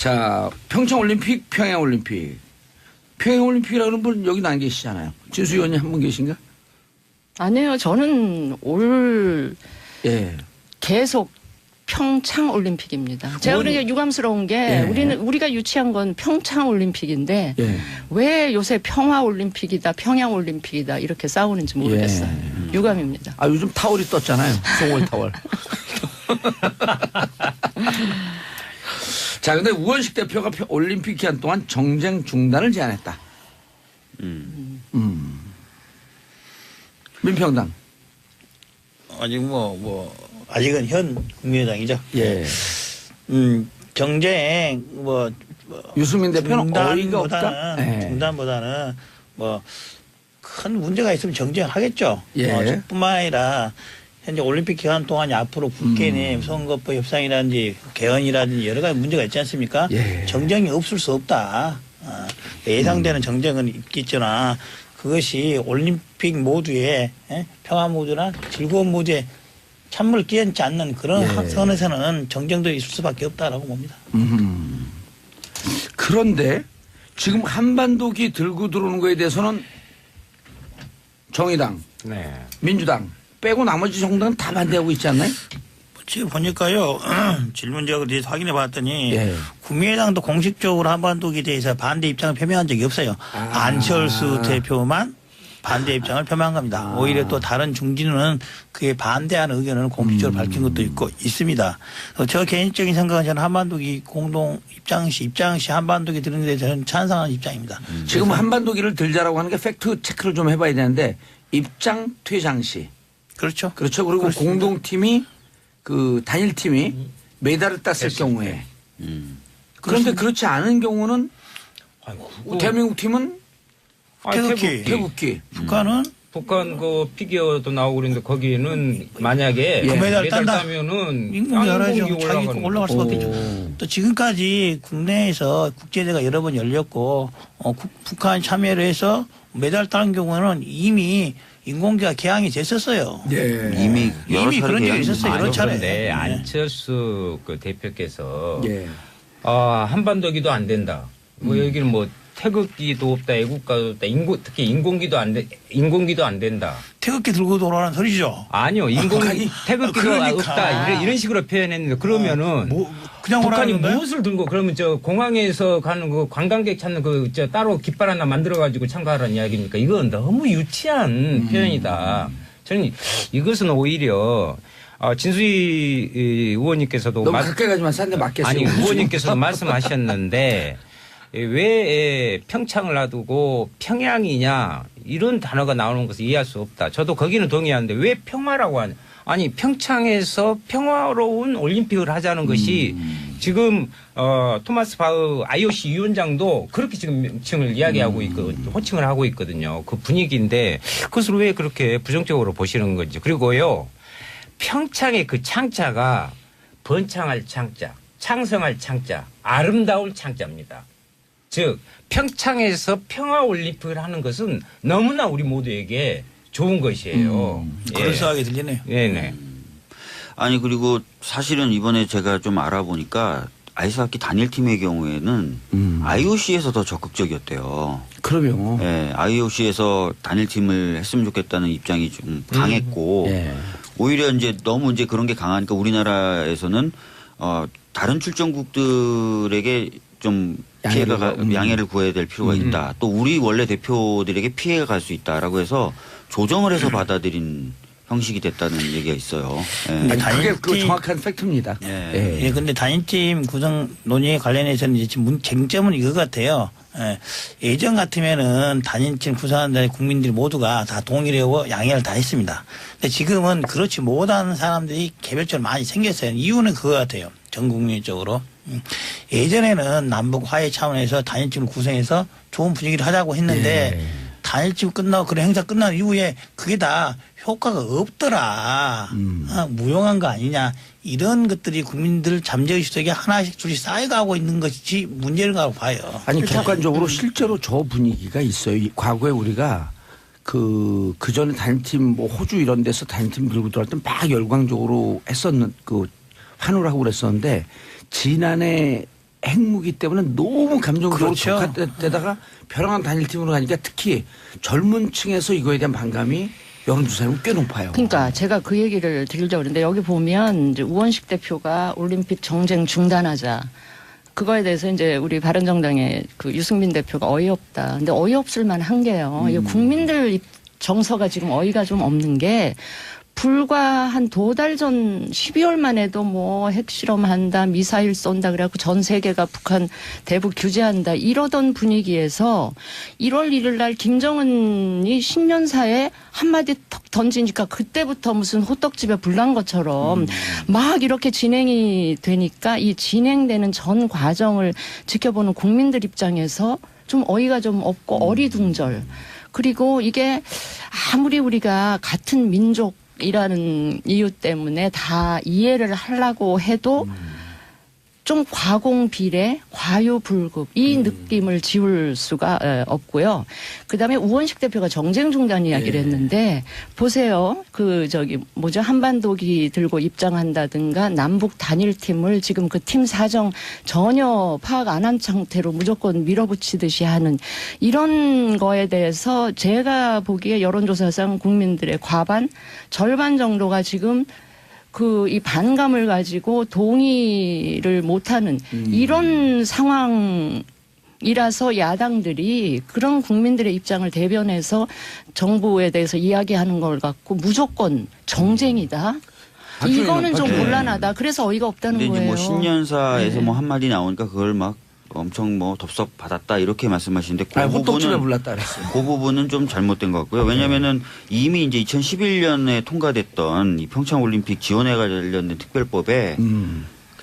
자, 평창올림픽, 평양올림픽. 평양올림픽이라는 분 여기 안 계시잖아요. 진수 의원님 한 분 계신가? 아니에요. 저는 올 예. 계속 평창 올림픽입니다. 제가 그러니까 유감스러운 게 예. 우리가 유치한 건 평창 올림픽인데 예. 왜 요새 평화 올림픽이다, 평양 올림픽이다 이렇게 싸우는지 모르겠어요. 예. 유감입니다. 아, 요즘 타월이 떴잖아요. 송월 타월. 자, 근데 우원식 대표가 올림픽 기간 동안 정쟁 중단을 제안했다. 민평당. 아직 아직은 현 국민의당이죠. 예. 정쟁 유승민 대표는 어이가 없다. 중단보다는 큰 문제가 있으면 정쟁하겠죠. 예. 뿐만 아니라 현재 올림픽 기간 동안 앞으로 국회 내 선거법 협상이라든지 개헌이라든지 여러 가지 문제가 있지 않습니까? 예. 정쟁이 없을 수 없다. 예상되는 정쟁은 있겠지만 그것이 올림픽 모두의 평화 모두나 즐거운 모두에 찬물 끼얹지 않는 그런 선에서는 정쟁도 있을 수밖에 없다라고 봅니다. 그런데 지금 한반도기 들고 들어오는 거에 대해서는 정의당, 민주당 빼고 나머지 정당은 다 반대하고 있지 않나요? 지금 보니까요. 질문지역을 대해서 확인해 봤더니 예. 국민의당도 공식적으로 한반도기에 대해서 반대 입장을 표명한 적이 없어요. 안철수 대표만 반대 입장을 표명한 겁니다. 오히려 또 다른 중진은 그에 반대하는 의견을 공식적으로 밝힌 것도 있습니다. 저 개인적인 생각은 저는 한반도기 공동 입장 시 한반도기 드는 데 저는 찬성하는 입장입니다. 지금 한반도기를 들자라고 하는 게 팩트 체크를 좀 해봐야 되는데 입장 퇴장 시. 그렇죠. 그렇죠. 그리고 그렇습니다. 공동팀이 그 단일팀이 메달을 땄을 경우에. 그런데 그렇지 않은 경우는 대한민국 팀은 태극기. 북한 그 피겨도 나오고 그러는데 거기는 만약에 예. 메달 메달 딴다. 따면은 인공이 알아야죠. 인공이 자기 올라갈 수밖에 없죠. 또 지금까지 국내에서 국제대회가 여러 번 열렸고 북한 참여를 해서 메달 따는 경우는 이미 인공기가 개항이 됐었어요. 예. 이미 그런 적이 있었어요. 여러 차례. 그런데 안철수 그 대표께서 예. 한반도기도 안 된다. 여기는 뭐 태극기도 없다, 애국가도 없다, 특히 인공기도 안 된다. 태극기 들고 돌아오는 소리죠. 아니요, 태극기도 그러니까. 없다 이런 식으로 표현했는데 그러면은 그냥 북한이 오라는 무엇을 들고 그러면 저 공항에서 가는 그 관광객 찾는 그 저 따로 깃발 하나 만들어 가지고 참가하라는 이야기입니까? 이건 너무 유치한 표현이다. 저는 이것은 오히려 진수희 의원님께서도 너무 가까이 가지만 싼데 맞겠어요. 아니 의원님께서도 말씀하셨는데 왜 평창을 놔두고 평양이냐 이런 단어가 나오는 것을 이해할 수 없다. 저도 거기는 동의하는데 왜 평화라고 하냐. 아니 평창에서 평화로운 올림픽을 하자는 것이 지금 토마스 바흐 IOC 위원장도 그렇게 지금 칭을 이야기하고 호칭을 하고 있거든요. 그 분위기인데 그것을 왜 그렇게 부정적으로 보시는 건지. 그리고요 평창의 그 창자가 번창할 창자, 창성할 창자, 아름다울 창자입니다. 즉 평창에서 평화올림픽을 하는 것은 너무나 우리 모두에게 좋은 것이에요. 그럴싸하게 들리네요. 네네. 아니 그리고 사실은 이번에 제가 좀 알아보니까 아이스하키 단일팀의 경우에는 IOC에서 더 적극적이었대요. 그럼요. 예, IOC에서 단일팀을 했으면 좋겠다는 입장이 좀 강했고 예. 오히려 이제 너무 이제 그런 게 강하니까 우리나라에서는 다른 출전국들에게 좀 양해를 구해야 될 필요가 있다. 또 우리 원래 대표들에게 피해가 갈 수 있다라고 해서 조정을 해서 받아들인 형식이 됐다는 얘기가 있어요. 예. 아니, 그게 그 정확한 팩트입니다. 예. 예, 근데 단일팀 구성 논의에 관련해서는 이제 지금 쟁점은 이거 같아요. 예전 같으면은 단일팀 구성하는 국민들이 모두가 다 동의하고 양해를 다 했습니다. 근데 지금은 그렇지 못한 사람들이 개별적으로 많이 생겼어요. 이유는 그거 같아요. 전 국민적으로. 예전에는 남북 화해 차원에서 단일팀을 구성해서 좋은 분위기를 하자고 했는데 단일팀 끝나고 그런 행사 끝난 이후에 그게 다 효과가 없더라. 무용한 거 아니냐. 이런 것들이 국민들 잠재의식 속에 하나씩 둘씩 쌓여가고 있는 것이 문제라고 봐요. 아니 객관적으로 실제로 저 분위기가 있어요. 과거에 우리가 그 전에 단일팀 뭐 호주 이런 데서 단일팀 들고 들어갈 때 막 열광적으로 했었는 환호를 하고 그랬었는데 지난해 핵무기 때문에 너무 감정적으로 그렇죠. 격화되다가 벼랑한 단일팀으로 가니까 특히 젊은 층에서 이거에 대한 반감이 여론조사는 꽤 높아요. 그러니까 제가 그 얘기를 드리려고 그러는데 여기 보면 이제 우원식 대표가 올림픽 정쟁 중단하자. 그거에 대해서 이제 우리 바른정당의 그 유승민 대표가 어이없다. 근데 어이없을 만한 게요. 이 국민들 정서가 지금 어이가 좀 없는 게 불과 한 2달 전 12월만 해도 뭐 핵실험한다, 미사일 쏜다 그래갖고 전 세계가 북한 대북 규제한다 이러던 분위기에서 1월 1일 날 김정은이 신년사에 한마디 턱 던지니까 그때부터 무슨 호떡집에 불난 것처럼 막 이렇게 진행이 되니까 이 진행되는 전 과정을 지켜보는 국민들 입장에서 좀 어이가 좀 없고 어리둥절. 그리고 이게 아무리 우리가 같은 민족이라는 이유 때문에 다 이해를 하려고 해도 좀 과공비례, 과유불급 이 느낌을 지울 수가 없고요. 그다음에 우원식 대표가 정쟁 중단 이야기를 했는데 보세요. 한반도기 들고 입장한다든가 남북 단일팀을 지금 그 팀 사정 전혀 파악 안 한 상태로 무조건 밀어붙이듯이 하는 이런 거에 대해서 제가 보기에 여론조사상 국민들의 과반, 절반 정도가 지금 이 반감을 가지고 동의를 못하는 이런 상황이라서 야당들이 그런 국민들의 입장을 대변해서 정부에 대해서 이야기하는 걸 갖고 무조건 정쟁이다. 이거는 좀 곤란하다. 그래서 어이가 없다는 근데 이제 거예요. 뭐 신년사에서 뭐 한마디 나오니까 그걸 막 엄청 뭐 덥석 받았다 이렇게 말씀하시는데 호떡집에 불났다 그랬어요. 그 부분은 좀 잘못된 것 같고요. 왜냐하면은 이미 이제 2011년에 통과됐던 이 평창 올림픽 지원에 관련된 특별법에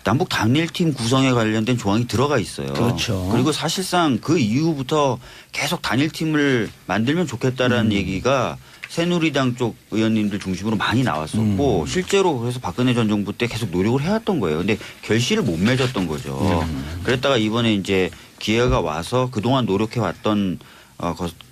남북 단일팀 구성에 관련된 조항이 들어가 있어요. 그렇죠. 그리고 사실상 그 이후부터 계속 단일팀을 만들면 좋겠다라는 얘기가 새누리당 쪽 의원님들 중심으로 많이 나왔었고 실제로 그래서 박근혜 전 정부 때 계속 노력을 해왔던 거예요. 근데 결실을 못 맺었던 거죠. 그랬다가 이번에 이제 기회가 와서 그동안 노력해왔던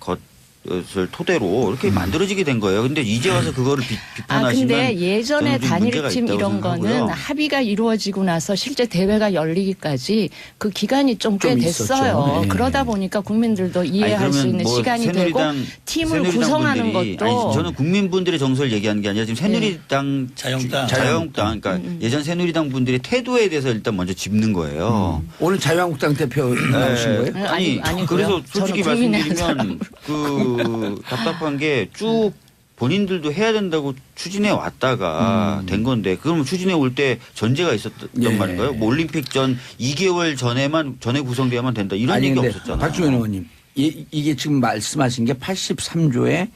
것을 토대로 이렇게 만들어지게 된 거예요. 근데 이제 와서 그거를 비판하시면 근데 예전에 저는 좀 문제가 단일팀 있다고 이런 거는 생각하고요. 합의가 이루어지고 나서 실제 대회가 열리기까지 그 기간이 좀 꽤 좀 됐어요. 있었죠. 네. 그러다 보니까 국민들도 이해할 수 있는 시간이 되고 팀을 구성하는 분들이, 것도 아니, 저는 국민분들의 정서를 얘기하는 게 아니라 지금 새누리당 자유한국당 그러니까 예전 새누리당 분들의 태도에 대해서 일단 먼저 짚는 거예요. 오늘 자유한국당 대표 나오신 거예요? 아니고요. 그래서 솔직히 저는 국민의 한 말씀드리면 답답한 게 쭉 본인들도 해야 된다고 추진해 왔다가 된 건데 그러면 추진해 올 때 전제가 있었단 말인가요? 뭐 올림픽 전 2개월 전에 구성돼야만 된다 이런 얘기 없었잖아요. 박주현 의원님 이게 지금 말씀하신 게 83조의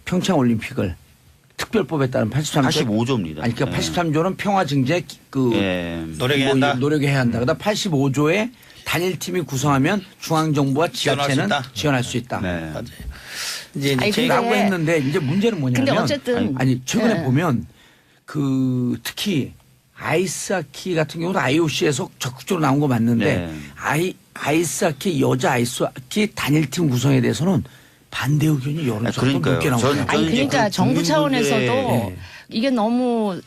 평창 올림픽을 특별법에 따른 85조입니다. 아니 그러니까 83조는 평화 증재 노력해야 한다. 노력해야 한다. 그다음 85조에 단일팀이 구성하면 중앙정부와 지자체는 지원할 수 있다. 네. 맞아요. 이제 라고 했는데 이제 문제는 뭐냐면 근데 어쨌든 최근에 보면 특히 아이스하키 같은 경우도 IOC에서 적극적으로 나온 거 맞는데 아이스하키 여자 아이스하키 단일팀 구성에 대해서는 반대 의견이 여론조사도 높게 나오고 그러니까 정부 차원에서도 이게 너무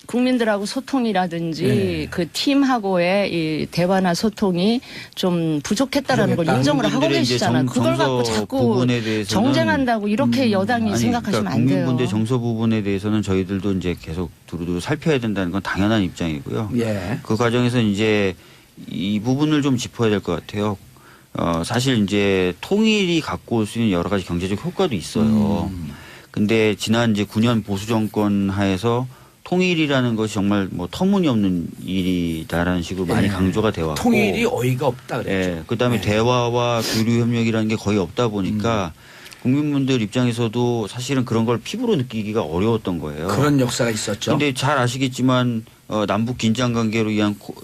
국민들하고 소통이라든지 그 팀하고의 이 대화나 소통이 좀 부족했다라는 걸 인정을 하고 계시잖아요. 그걸 갖고 자꾸 정쟁한다고 이렇게 여당이 생각하시면 안 돼요. 국민분들 정서 부분에 대해서는 저희들도 이제 계속 두루두루 살펴야 된다는 건 당연한 입장이고요. 그 과정에서 이제 이 부분을 좀 짚어야 될 것 같아요. 사실 이제 통일이 갖고 올 수 있는 여러 가지 경제적 효과도 있어요. 근데 지난 이제 9년 보수 정권 하에서 통일이라는 것이 정말 뭐 터무니없는 일이다라는 식으로 많이 강조가 되어 왔고 통일이 어이가 없다 그랬죠. 그다음에 대화와 교류 협력이라는 게 거의 없다 보니까 국민분들 입장에서도 사실은 그런 걸 피부로 느끼기가 어려웠던 거예요. 그런 역사가 있었죠. 그런데 잘 아시겠지만 남북 긴장 관계로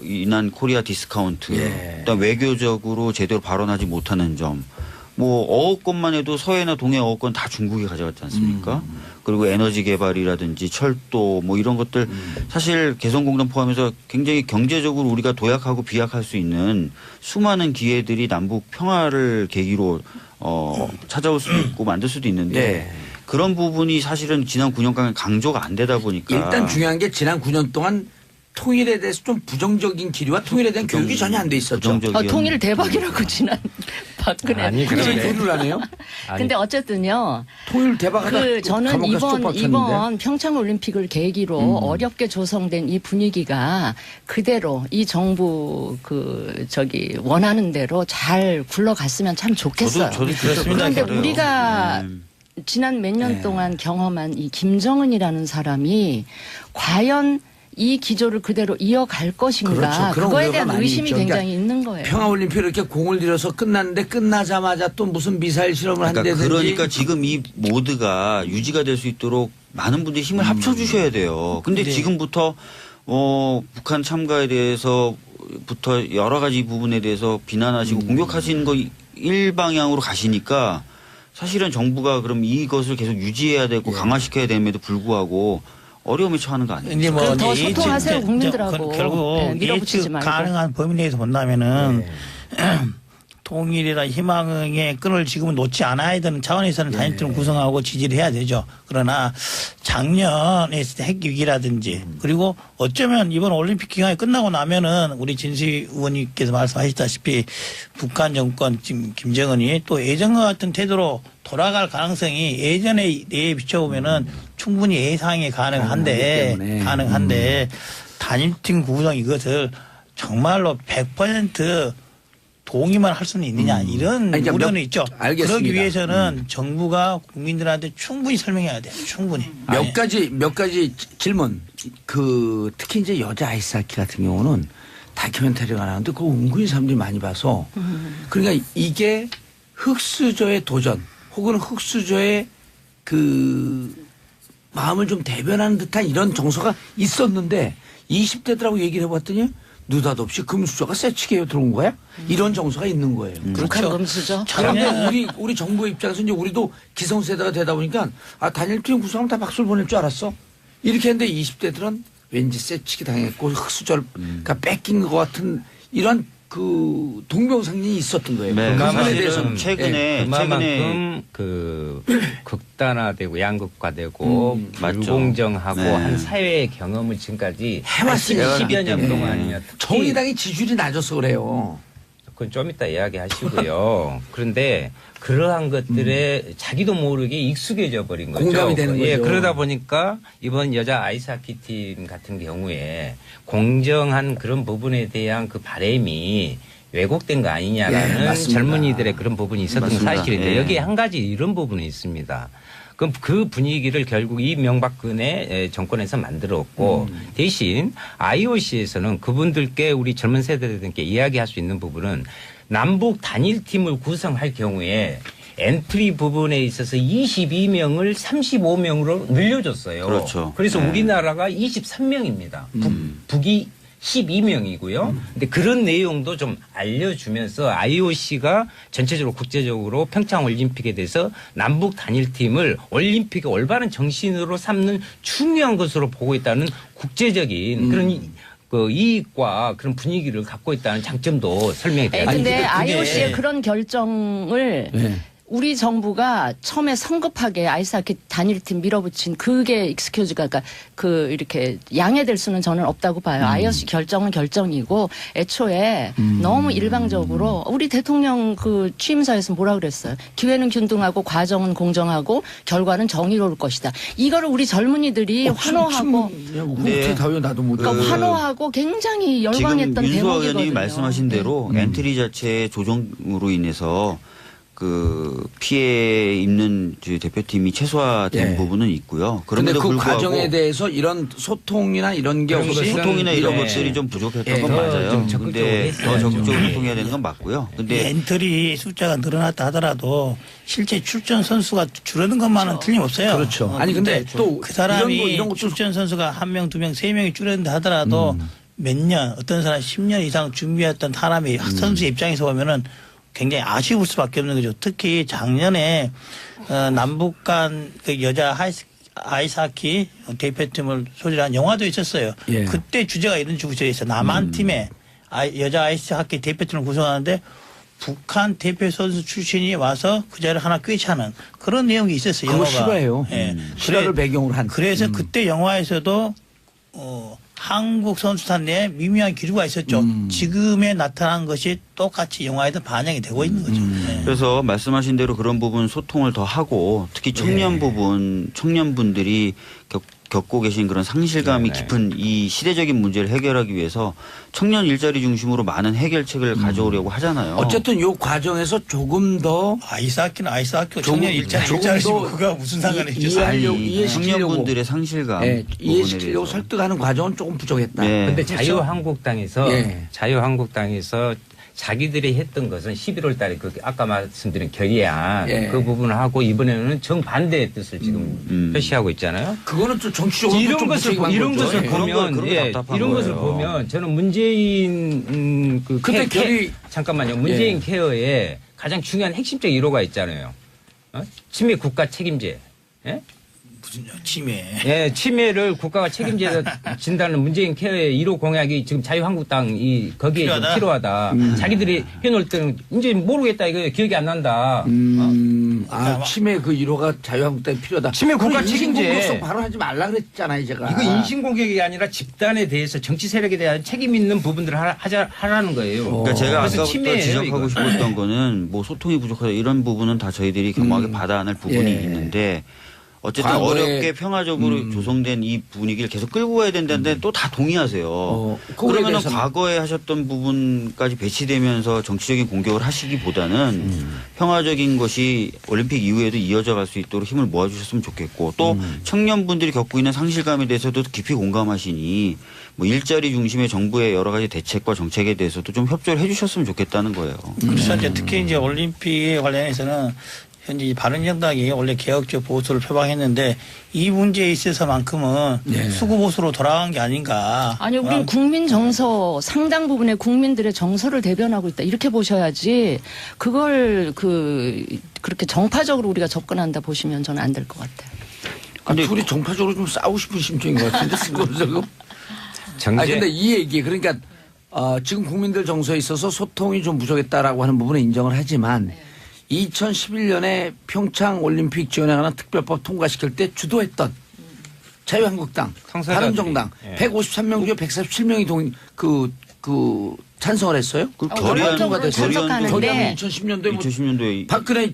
인한 코리아 디스카운트, 그다음 외교적으로 제대로 발언하지 못하는 점, 뭐 어업권만 해도 서해나 동해 어업권 다 중국이 가져갔지 않습니까? 그리고 에너지 개발이라든지 철도 뭐 이런 것들 사실 개성공단 포함해서 굉장히 경제적으로 우리가 도약하고 비약할 수 있는 수많은 기회들이 남북 평화를 계기로 찾아올 수도 있고 만들 수도 있는데 그런 부분이 사실은 지난 9년간 강조가 안 되다 보니까 일단 중요한 게 지난 9년 동안 통일에 대해서 좀 부정적인 기류와 통일에 대한 교육이 전혀 안 돼 있었죠. 통일 대박이라고 지난 박근혜. 아니, 그래서 그런데- 교류를 안 해요? 근데 어쨌든요. 통일 대박하다. 저는 감옥 가서 쪽박혔는데. 이번 평창 올림픽을 계기로 어렵게 조성된 이 분위기가 그대로 이 정부 원하는 대로 잘 굴러갔으면 참 좋겠어요. 저도 그렇습니다. 그런데 그래요. 우리가 네. 지난 몇 년 동안 경험한 이 김정은이라는 사람이 과연 이 기조를 그대로 이어갈 것인가 그렇죠. 그런 그거에 우려가 대한 많이 의심이 있죠. 그러니까 굉장히 있는 거예요. 평화올림픽 이렇게 공을 들여서 끝났는데 끝나자마자 또 무슨 미사일 실험을 한다든지. 그러니까 지금 이 모드가 유지가 될 수 있도록 많은 분들이 힘을 합쳐주셔야 돼요. 근데 네. 지금부터 북한 참가에 대해서부터 여러 가지 부분에 대해서 비난하시고 공격하시는 거 일방향으로 가시니까 사실은 정부가 그럼 이것을 계속 유지해야 되고 강화시켜야 됨에도 불구하고 어려움에 처하는 거 아니에요? 이제 그럼 더 이제 소통하세요, 이제 국민들하고. 결국 네, 밀어붙이지 예측 말고. 가능한 범위 내에서 본다면은 통일이나 희망의 끈을 지금은 놓지 않아야 되는 차원에서는 단일팀을 구성하고 지지를 해야 되죠. 그러나 작년에 있을 때 핵위기라든지 그리고 어쩌면 이번 올림픽 기간이 끝나고 나면은 우리 진수희 의원님께서 말씀하셨다시피 북한 정권 지금 김정은이 또 예전과 같은 태도로 돌아갈 가능성이 예전에 에 비춰보면은 충분히 예상이 가능한데 단일팀 구성 이것을 정말로 100% 동의만 할 수는 있느냐 이런 아니, 그러니까 우려는 있죠. 알겠습니다. 그러기 위해서는 정부가 국민들한테 충분히 설명해야 돼요. 충분히. 몇 가지 질문. 특히 이제 여자 아이스하키 같은 경우는 다큐멘터리가 나오는데 그거 은근히 사람들이 많이 봐서 그러니까 이게 흑수저의 도전 혹은 흑수저의 마음을 좀 대변하는 듯한 이런 정서가 있었는데 20대들하고 얘기를 해봤더니 느닷없이 금수저가 세치게 들어온 거야? 이런 정서가 있는 거예요. 북한 금수저. 그런데 우리 정부의 입장에서 이제 우리도 기성세대가 되다 보니까 단일팀 구성하면 다 박수를 보낼 줄 알았어. 이렇게 했는데 20대들은 왠지 세치기 당했고 흑수저를 뺏긴 것 같은 이런 동병상련이 있었던 거예요. 네, 그 부분에 사실은 대해서는 최근에 그만큼 극단화되고 맞죠. 불공정하고 네. 한 사회의 경험을 지금까지 해왔으니까. 10여 년 네. 동안이나 특히 정의당이 지지율이 낮아서 그래요. 그건 좀 이따 이야기하시고요. 그런데 그러한 것들에 자기도 모르게 익숙해져 버린 거죠. 공감이 되는 예, 거죠. 그러다 보니까 이번 여자 아이스하키 팀 같은 경우에 공정한 그런 부분에 대한 그 바람이 왜곡된 거 예, 아니냐라는 맞습니다. 젊은이들의 그런 부분이 있었던 건 맞습니다. 사실인데 예. 여기에 한 가지 이런 부분이 있습니다. 그럼 그 분위기를 결국 이명박근혜 정권에서 만들었고 대신 IOC에서는 그분들께 우리 젊은 세대들께 이야기할 수 있는 부분은 남북 단일팀을 구성할 경우에 엔트리 부분에 있어서 22명을 35명으로 늘려줬어요. 그렇죠. 그래서 네. 우리나라가 23명입니다. 북이 12명이고요. 근데 그런 내용도 좀 알려주면서 IOC가 전체적으로 국제적으로 평창 올림픽에 대해서 남북 단일팀을 올림픽의 올바른 정신으로 삼는 중요한 것으로 보고 있다는 국제적인 그런 이익과 그런 분위기를 갖고 있다는 장점도 설명이 돼야 근데 됩니다. IOC의 그런 결정을 네. 우리 정부가 처음에 성급하게 아이스하키 단일팀 밀어붙인 그게 익스큐즈가 이렇게 양해될 수는 저는 없다고 봐요. IOC 결정은 결정이고 애초에 너무 일방적으로 우리 대통령 취임사에서 뭐라 그랬어요? 기회는 균등하고 과정은 공정하고 결과는 정의로울 것이다. 이거를 우리 젊은이들이 환호하고 네. 다요 나도 못. 그러니까 환호하고 굉장히 열광했던 지금 윤수아 의원이 대목이거든요. 말씀하신 대로 엔트리 자체의 조정으로 인해서 피해 입는 대표팀이 최소화된 예. 부분은 있고요. 그런데 그럼에도 그 불구하고 과정에 대해서 이런 소통이나 이런 게 그런 없이 것은 소통이나 이런 예. 것들이 좀 부족했던 예. 건 더 맞아요. 좀 적극적으로 근데 더 했어야죠. 적극적으로 예. 소통해야 되는 건 맞고요. 근데 엔트리 숫자가 늘어났다 하더라도 실제 출전 선수가 줄어든 것만은 틀림없어요. 그렇죠. 아니, 근데 또 그 사람이 이런 것도 출전 선수가 1명, 2명, 3명이 줄었는다 하더라도 몇 년, 어떤 사람 10년 이상 준비했던 사람이 선수 입장에서 보면은 굉장히 아쉬울 수밖에 없는 거죠. 특히 작년에 남북 간 여자 아이스하키 대표팀을 소재한 영화도 있었어요. 예. 그때 주제가 이런 주제였어요. 남한 팀에 여자 아이스하키 대표팀을 구성하는데 북한 대표 선수 출신이 와서 그 자리를 하나 꿰차는 그런 내용이 있었어요. 그거 영화가. 실화예요. 예. 실화를 배경으로 한. 그래서 그때 영화에서도 한국 선수단 내에 미묘한 기류가 있었죠. 지금에 나타난 것이 똑같이 영화에도 반영이 되고 있는 거죠. 네. 그래서 말씀하신 대로 그런 부분 소통을 더 하고 특히 청년 부분 청년분들이 겪고 계신 그런 상실감이 네네. 깊은 이 시대적인 문제를 해결하기 위해서 청년 일자리 중심으로 많은 해결책을 가져오려고 하잖아요. 어쨌든 요 과정에서 조금 더 아이스하키는 아이스하키고 조금- 청년 일자리 조금 일자리시고 더 그가 무슨 상관이 있겠어요. 이해하려고, 아니, 이해시키려고. 청년분들의 상실감 예, 부분에 이해시키려고 대해서. 설득하는 과정은 조금 부족했다. 네. 근데 그렇죠? 자유한국당에서 예. 자유한국당에서 자기들이 했던 것은 11월 달에 그 아까 말씀드린 결의안 예. 그 부분을 하고 이번에는 정반대의 뜻을 지금 표시하고 있잖아요. 그거는 또 정치적으로 이런 좀 것을 무책임한 이런 거죠. 것을 예. 보면 그런 거 답답한 이런 것을 거예요. 보면 저는 문재인 그 근데 결의- 잠깐만요. 문재인 케어에 가장 중요한 핵심적 1호가 있잖아요. 치매 국가 책임제. 예? 무슨 침해. 예, 치매를 국가가 책임져야 진다는 문재인 케어의 1호 공약이 지금 자유한국당이 거기에 좀 필요하다? 필요하다. 자기들이 해놓을 때는 이제 모르겠다 이거 기억이 안 난다. 치매 그 1호가 자유한국당에 필요하다. 치매 국가 그럼 책임제. 인신공격성 발언하지 말라 그랬잖아요, 제가. 이거 인신공격이 아니라 집단에 대해서 정치 세력에 대한 책임 있는 부분들을 하라는 거예요. 그러니까 제가 그래서 아까부터 치매예요, 지적하고 이거. 싶었던 거는 뭐 소통이 부족하다 이런 부분은 다 저희들이 겸허하게 받아 안을 부분이 예. 있는데 어쨌든 과거에- 어렵게 평화적으로 조성된 이 분위기를 계속 끌고 가야 된다는데 또 다 동의하세요. 그거에 그러면 대해서는- 과거에 하셨던 부분까지 배치되면서 정치적인 공격을 하시기보다는 평화적인 것이 올림픽 이후에도 이어져 갈 수 있도록 힘을 모아주셨으면 좋겠고 또 청년분들이 겪고 있는 상실감에 대해서도 깊이 공감하시니 뭐 일자리 중심의 정부의 여러 가지 대책과 정책에 대해서도 좀 협조를 해주셨으면 좋겠다는 거예요. 그래서 이제 특히 이제 올림픽에 관련해서는 현재 이 바른정당이 원래 개혁적 보수를 표방했는데 이 문제에 있어서만큼은 수구 보수로 돌아간 게 아닌가. 아니 우리는 국민 정서 상당 부분의 국민들의 정서를 대변하고 있다 이렇게 보셔야지 그걸 그렇게 정파적으로 우리가 접근한다 보시면 저는 안 될 것 같아요. 근데 둘이 정파적으로 좀 싸우고 싶은 심정인 것 같은데 지금. 정제 근데 이 얘기 그러니까 지금 국민들 정서에 있어서 소통이 좀 부족했다라고 하는 부분은 인정을 하지만 2011년에 평창 올림픽 지원에 관한 특별법 통과시킬 때 주도했던 자유한국당, 당사자들이, 바른정당 예. 153명 중에 147명이 찬성을 했어요. 그 원론적으로 찬성하는데 결의안은 2010년도에 2010년도에 박근혜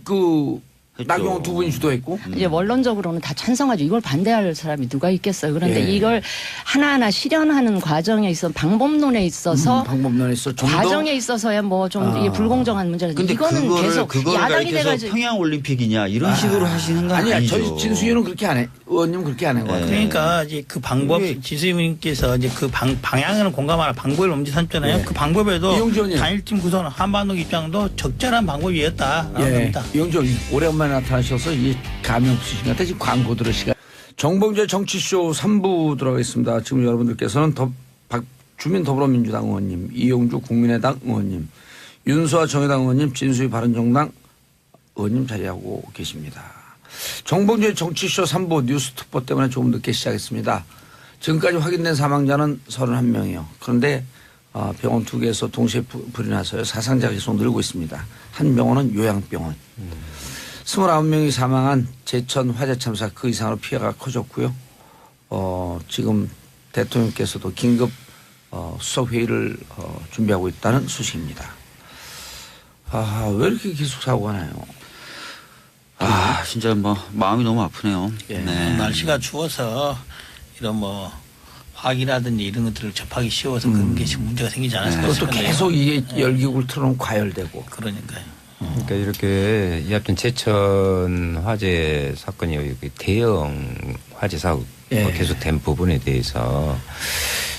나경원 두 분이 주도했고 이제 원론적으로는 다 찬성하죠. 이걸 반대할 사람이 누가 있겠어요. 그런데 예. 이걸 하나하나 실현하는 과정에 있어서 방법론에 있어서 방법론에서 좀 더 과정에 있어서야 뭐 좀 이게 불공정한 문제라서 근데 이거는 계속 그거를 야당이 가리켜서 돼가지고 평양 올림픽이냐 이런 식으로 하시는 건 아니야. 아니죠. 저희 진수위는 그렇게 안 해. 의원님 그렇게 안 한 것 같아요. 그러니까 이제 그 방법 지수님께서 이제 그 방향을 공감하라 방법을 엄지 삼잖아요. 그 방법에도 이용주 의원님. 단일팀 구성 한반도 입장도 적절한 방법이었다라고 합니다. 이용정 오래간만에 나타나셔서 이게 감이 없으신 것 같아요. 지금 광고 들을 시간. 정봉재 정치쇼 3부 들어가겠습니다. 지금 여러분들께서는 주민 더불어민주당 의원님, 이용주 국민의당 의원님, 윤소아 정의당 의원님, 진수희 바른정당 의원님 자리하고 계십니다. 정봉재 정치쇼 3부 뉴스 특보 때문에 조금 늦게 시작했습니다. 지금까지 확인된 사망자는 31명이요. 그런데 병원 2개에서 동시에 불이 나서요. 사상자가 계속 늘고 있습니다. 한 병원은 요양병원. 29명이 사망한 제천 화재 참사 그 이상으로 피해가 커졌고요. 지금 대통령께서도 긴급 수석회의를 준비하고 있다는 소식입니다. 왜 이렇게 계속 사고가 나요? 진짜 뭐 마음이 너무 아프네요. 예. 네. 날씨가 추워서 이런 뭐 화기라든지 이런 것들을 접하기 쉬워서 그런 게 지금 문제가 생기지 않았을까 그것도 싶은데요. 계속 이게 열기구를 틀어놓으면 과열되고. 그러니까요. 그러니까 이렇게 하여튼 제천 화재 사건이 여기 대형 화재 사고 예. 계속된 부분에 대해서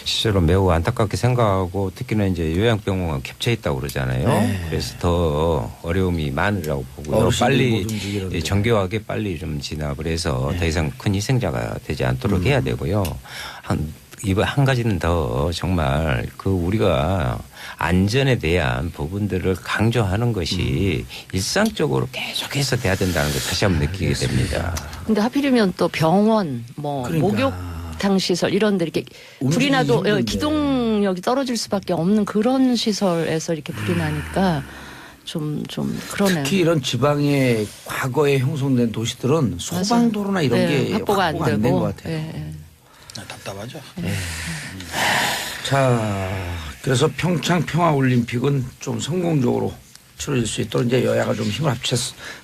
실제로 매우 안타깝게 생각하고 특히나 이제 요양병원과 겹쳐 있다고 그러잖아요. 네. 그래서 더 어려움이 많으라고 보고요. 어르신들이 빨리 못 움직이는데. 정교하게 빨리 좀 진압을 해서 더 이상 큰 희생자가 되지 않도록 해야 되고요. 이번 한 가지는 더 정말 우리가 안전에 대한 부분들을 강조하는 것이 일상적으로 계속해서 돼야 된다는 걸 다시 한번 느끼게 됩니다. 근데 하필이면 또 병원, 뭐 그러니까. 목욕탕 시설 이런 데 이렇게 불이 움직이기 나도 힘든데. 기동력이 떨어질 수밖에 없는 그런 시설에서 이렇게 불이 나니까 좀 그러네요. 특히 이런 지방에 과거에 형성된 도시들은 소방도로나 이런 네, 게 확보가 안 된 되고. 것 같아요. 예, 예. 답답하죠. 자, 그래서 평창 평화올림픽은 좀 성공적으로 치러질 수 있도록 이제 여야가 좀 힘을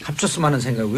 합쳤으면 하는 생각이고요.